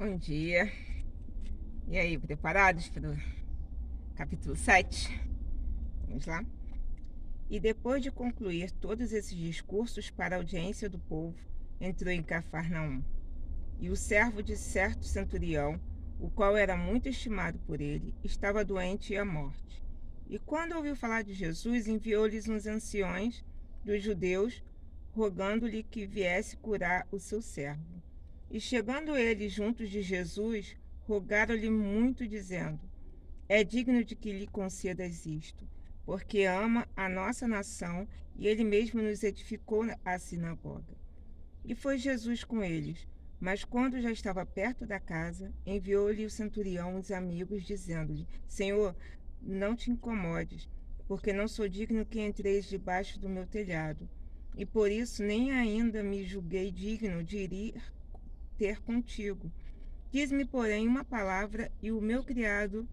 Bom dia. E aí, preparados para o capítulo 7? Vamos lá? E depois de concluir todos esses discursos para a audiência do povo, entrou em Cafarnaum. E o servo de certo centurião, o qual era muito estimado por ele, estava doente e à morte. E quando ouviu falar de Jesus, enviou-lhes uns anciões dos judeus, rogando-lhe que viesse curar o seu servo. E chegando eles juntos de Jesus, rogaram-lhe muito, dizendo: É digno de que lhe concedas isto, porque ama a nossa nação e ele mesmo nos edificou a sinagoga. E foi Jesus com eles. Mas quando já estava perto da casa, enviou-lhe o centurião uns amigos, dizendo-lhe: Senhor, não te incomodes, porque não sou digno que entreis debaixo do meu telhado. E por isso nem ainda me julguei digno de ir ter contigo. Diz-me, porém, uma palavra e o meu criado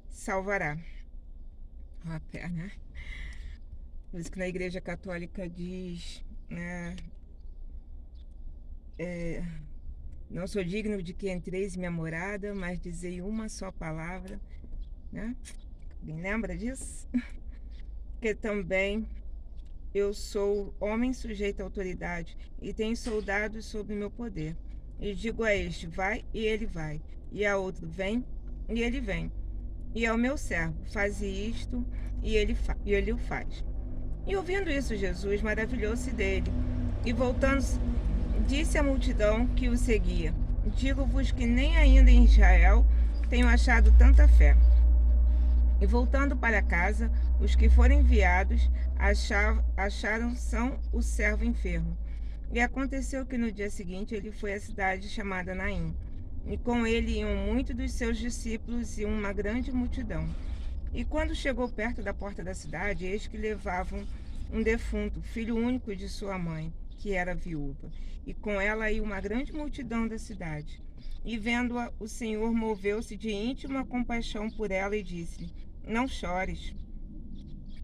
salvará. Ó, a pé, né? Por isso que na Igreja Católica diz, né, não sou digno de que entreis em minha morada, mas dizei uma só palavra, né? Alguém lembra disso? Que também eu sou homem sujeito à autoridade e tenho soldados sob meu poder. E digo a este, vai, e ele vai. E a outro, vem, e ele vem. E ao meu servo, faze isto, e ele o faz. E ouvindo isso, Jesus maravilhou-se dele. E voltando-se, disse à multidão que o seguia: Digo-vos que nem ainda em Israel tenho achado tanta fé. E voltando para casa, os que foram enviados acharam São o servo enfermo. E aconteceu que no dia seguinte ele foi à cidade chamada Naim. E com ele iam muitos dos seus discípulos e uma grande multidão. E quando chegou perto da porta da cidade, eis que levavam um defunto, filho único de sua mãe, que era viúva. E com ela ia uma grande multidão da cidade. E vendo-a, o Senhor moveu-se de íntima compaixão por ela e disse-lhe: Não chores.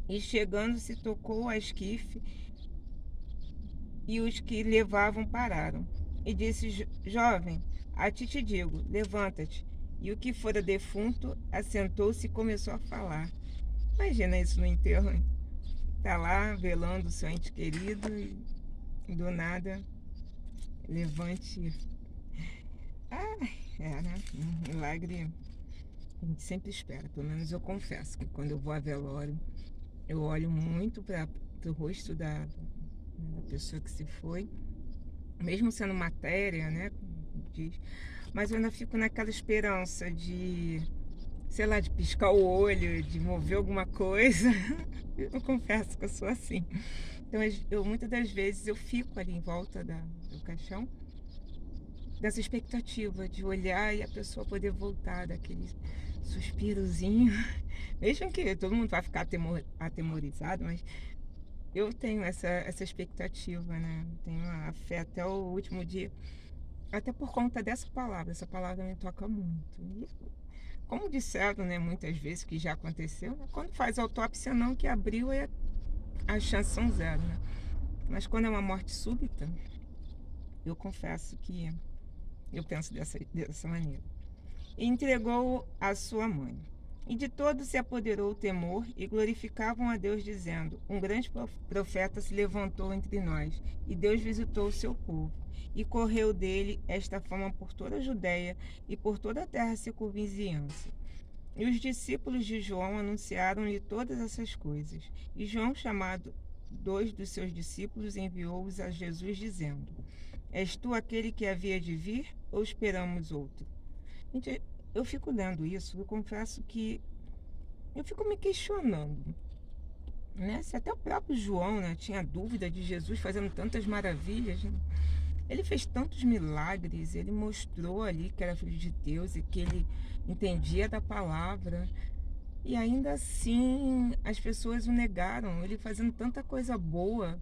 E chegando-se, tocou a esquife, e os que levavam pararam. E disse: Jovem, a ti te digo, levanta-te. E o que fora defunto assentou-se e começou a falar. Imagina isso no enterro, hein? Tá lá velando o seu ente querido e do nada levante. Ah, né? Um milagre a gente sempre espera. Pelo menos eu confesso que quando eu vou a velório, eu olho muito para o rosto da pessoa que se foi, mesmo sendo matéria, né? Como diz, mas eu ainda fico naquela esperança de, sei lá, de piscar o olho, de mover alguma coisa. Eu confesso que eu sou assim. Então, muitas das vezes eu fico ali em volta do caixão, dessa expectativa de olhar e a pessoa poder voltar daquele suspirozinho, mesmo que todo mundo vai ficar atemorizado, mas eu tenho essa expectativa, né? Tenho a fé até o último dia, até por conta dessa palavra. Essa palavra me toca muito. E, como disseram, né, muitas vezes que já aconteceu, né, quando faz autópsia não, que abriu, as chances são zero, né? Mas quando é uma morte súbita, eu confesso que eu penso dessa maneira. E entregou-o à sua mãe. E de todos se apoderou o temor e glorificavam a Deus, dizendo: Um grande profeta se levantou entre nós, e Deus visitou o seu povo. E correu dele esta fama por toda a Judéia e por toda a terra circunvizinhança. E os discípulos de João anunciaram-lhe todas essas coisas. E João, chamado dois dos seus discípulos, enviou-os a Jesus, dizendo: És tu aquele que havia de vir, ou esperamos outro? Gente, eu fico lendo isso, eu confesso que eu fico me questionando, né? Se até o próprio João, né, tinha dúvida de Jesus fazendo tantas maravilhas, né? Ele fez tantos milagres, ele mostrou ali que era filho de Deus e que ele entendia da palavra. E ainda assim, as pessoas o negaram, ele fazendo tanta coisa boa,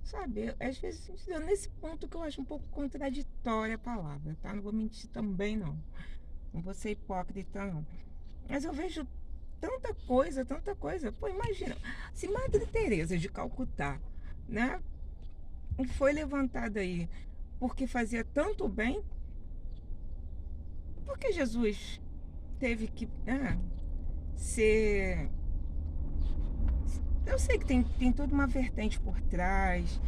sabe? Às vezes, nesse ponto que eu acho um pouco contraditória a palavra, tá? Não vou mentir também, não. Não vou ser hipócrita, não. Mas eu vejo tanta coisa, tanta coisa. Pô, imagina, se Madre Teresa de Calcutá, né, foi levantada aí porque fazia tanto bem, por que Jesus teve que ser... Eu sei que tem toda uma vertente por trás,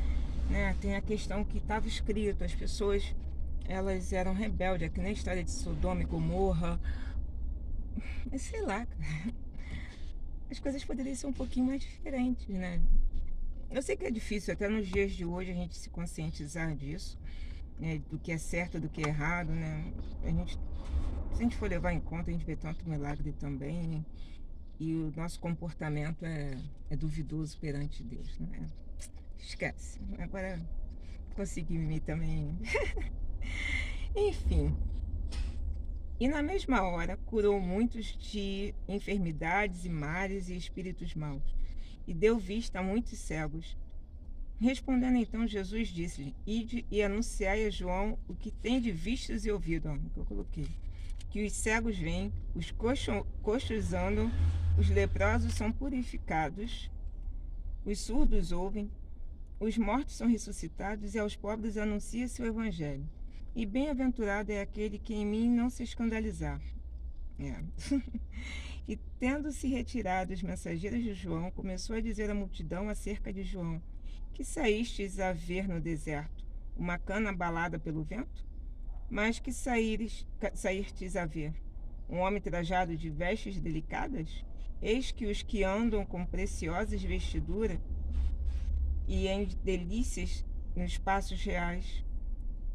né? Tem a questão que estava escrito, as pessoas, elas eram rebeldes, é que nem a história de Sodoma e Gomorra. Mas sei lá, cara, as coisas poderiam ser um pouquinho mais diferentes, né? Eu sei que é difícil até nos dias de hoje a gente se conscientizar disso, né? Do que é certo, do que é errado, né? Se a gente for levar em conta, a gente vê tanto milagre também, e o nosso comportamento é duvidoso perante Deus, né? Esquece. Agora consegui me também. Enfim. E na mesma hora curou muitos de enfermidades e males e espíritos maus, e deu vista a muitos cegos. Respondendo então, Jesus disse-lhe: Ide e anunciai a João o que tem de vistos e ouvido. Ó, que eu coloquei. Que os cegos veem, os coxos andam, os leprosos são purificados, os surdos ouvem, os mortos são ressuscitados e aos pobres anuncia-se o evangelho. E bem-aventurado é aquele que em mim não se escandalizar. E tendo-se retirado os mensageiros de João, começou a dizer à multidão acerca de João: Que saístes a ver no deserto? Uma cana abalada pelo vento? Mas que saístes a ver? Um homem trajado de vestes delicadas? Eis que os que andam com preciosas vestiduras e em delícias nos passos reais.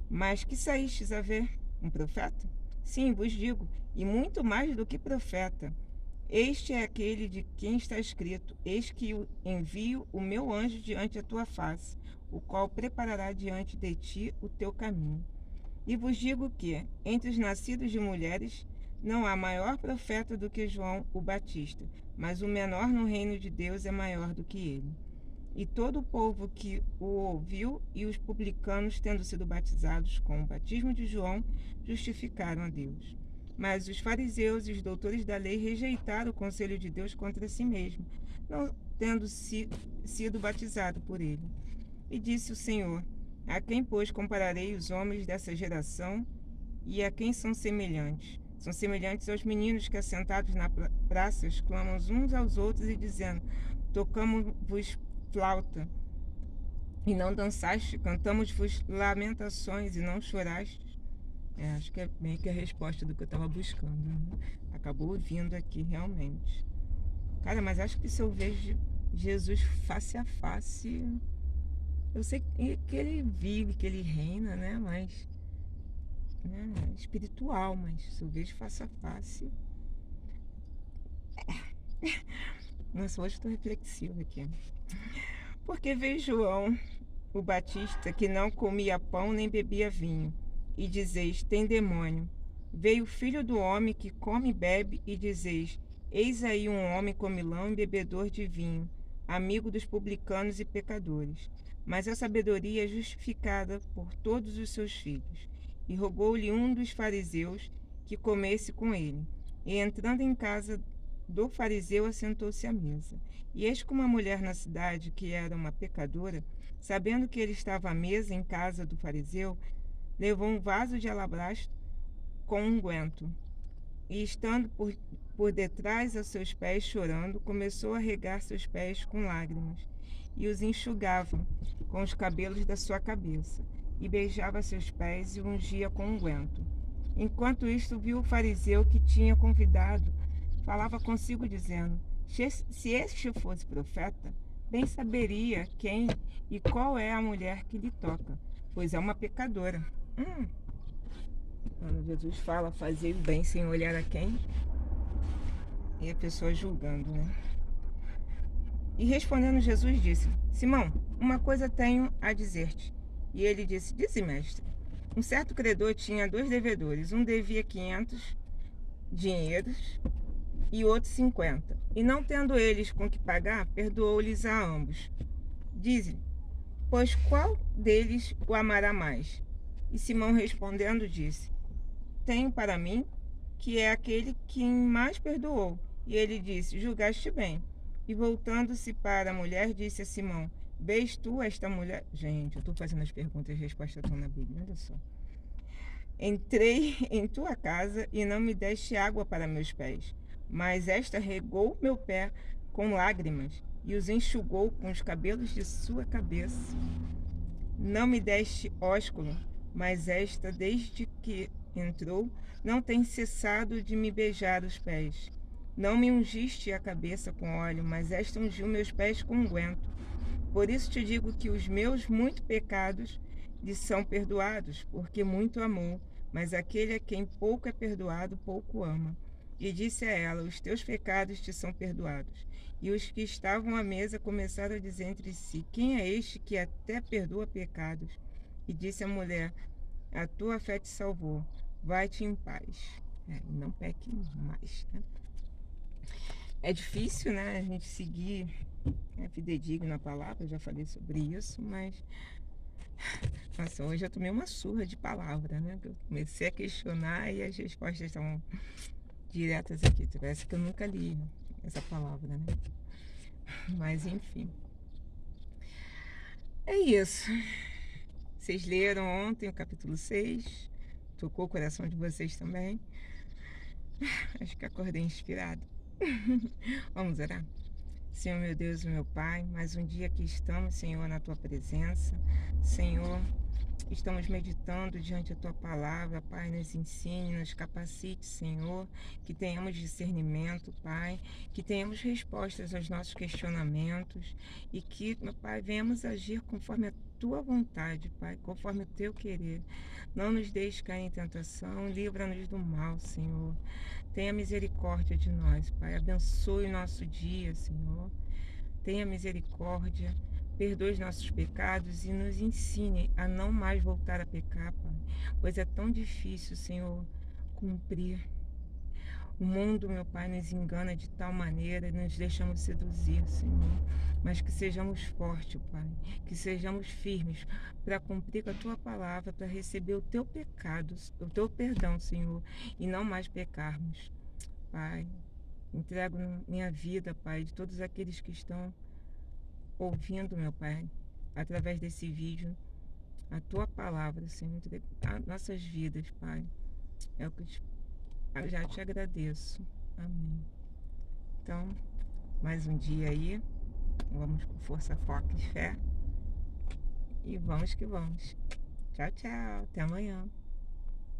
Mas que saístes a ver? Um profeta? Sim, vos digo, e muito mais do que profeta. Este é aquele de quem está escrito: Eis que envio o meu anjo diante da tua face, o qual preparará diante de ti o teu caminho. E vos digo que, entre os nascidos de mulheres, não há maior profeta do que João o Batista, mas o menor no reino de Deus é maior do que ele. E todo o povo que o ouviu e os publicanos, tendo sido batizados com o batismo de João, justificaram a Deus. Mas os fariseus e os doutores da lei rejeitaram o conselho de Deus contra si mesmo, não tendo sido batizado por ele. E disse o Senhor: A quem, pois, compararei os homens dessa geração, e a quem são semelhantes? São semelhantes aos meninos que, assentados na praça, clamam uns aos outros e dizendo: Tocamos-vos flauta e não dançaste, cantamos-vos lamentações e não choraste. Acho que é meio que a resposta do que eu estava buscando, né? Acabou vindo aqui realmente. Cara, mas acho que se eu vejo Jesus face a face, eu sei que ele vive, que ele reina, né? Mas espiritual, mas se eu vejo face a face. Nossa, hoje estou reflexiva aqui. Porque veio João o Batista, que não comia pão nem bebia vinho, e dizeis: tem demônio. Veio o Filho do Homem, que come e bebe, e dizeis: eis aí um homem comilão e bebedor de vinho, amigo dos publicanos e pecadores. Mas a sabedoria é justificada por todos os seus filhos. E rogou-lhe um dos fariseus que comesse com ele. E entrando em casa do fariseu, assentou-se à mesa. E eis que uma mulher na cidade, que era uma pecadora, sabendo que ele estava à mesa em casa do fariseu, levou um vaso de alabastro com unguento. E estando por detrás a seus pés, chorando, começou a regar seus pés com lágrimas, e os enxugava com os cabelos da sua cabeça, e beijava seus pés e ungia com unguento. Enquanto isto, viu o fariseu que tinha convidado, falava consigo dizendo: se este fosse profeta, bem saberia quem e qual é a mulher que lhe toca, pois é uma pecadora. Quando Jesus fala fazer o bem sem olhar a quem, e a pessoa julgando, né? E respondendo, Jesus disse: Simão, uma coisa tenho a dizer-te. E ele disse: dize, mestre. Um certo credor tinha 2 devedores. Um devia 500 dinheiros e outro 50. E não tendo eles com que pagar, perdoou-lhes a ambos. Diz-lhe: pois qual deles o amará mais? E Simão respondendo disse: tenho para mim que é aquele que mais perdoou. E ele disse: julgaste bem. E voltando-se para a mulher, disse a Simão: vês tu esta mulher? Gente, eu estou fazendo as perguntas e as respostas estão na Bíblia, olha só. Entrei em tua casa e não me deste água para meus pés, mas esta regou meu pé com lágrimas e os enxugou com os cabelos de sua cabeça. Não me deste ósculo, mas esta, desde que entrou, não tem cessado de me beijar os pés. Não me ungiste a cabeça com óleo, mas esta ungiu meus pés com unguento. Por isso te digo que os meus muitos pecados lhe são perdoados, porque muito amou, mas aquele a quem pouco é perdoado, pouco ama. E disse a ela: os teus pecados te são perdoados. E os que estavam à mesa começaram a dizer entre si: quem é este que até perdoa pecados? E disse a mulher: a tua fé te salvou, vai-te em paz. Não peque mais, né? É difícil, né, a gente seguir fidedigno na palavra, eu já falei sobre isso, mas nossa, hoje eu tomei uma surra de palavra, né? Eu comecei a questionar e as respostas estão diretas aqui. Parece que eu nunca li essa palavra, né? Mas enfim. É isso. Vocês leram ontem o capítulo 6. Tocou o coração de vocês também. Acho que acordei inspirado. Vamos orar? Senhor, meu Deus e meu Pai, mais um dia que estamos, Senhor, na Tua presença. Senhor, estamos meditando diante da Tua palavra, Pai, nos ensine, nos capacite, Senhor, que tenhamos discernimento, Pai, que tenhamos respostas aos nossos questionamentos e que, meu Pai, venhamos agir conforme a Tua vontade, Pai, conforme o Teu querer. Não nos deixe cair em tentação, livra-nos do mal, Senhor. Tenha misericórdia de nós, Pai. Abençoe o nosso dia, Senhor. Tenha misericórdia. Perdoe os nossos pecados e nos ensine a não mais voltar a pecar, Pai. Pois é tão difícil, Senhor, cumprir. O mundo, meu Pai, nos engana de tal maneira e nos deixamos seduzir, Senhor. Mas que sejamos fortes, Pai. Que sejamos firmes para cumprir com a Tua palavra, para receber o Teu pecado, o Teu perdão, Senhor, e não mais pecarmos. Pai, entrego minha vida, Pai, de todos aqueles que estão ouvindo, meu Pai, através desse vídeo, a Tua palavra, Senhor, as nossas vidas, Pai. É o que eu já te agradeço. Amém. Então, mais um dia aí. Vamos com força, foco e fé. E vamos que vamos. Tchau, tchau. Até amanhã.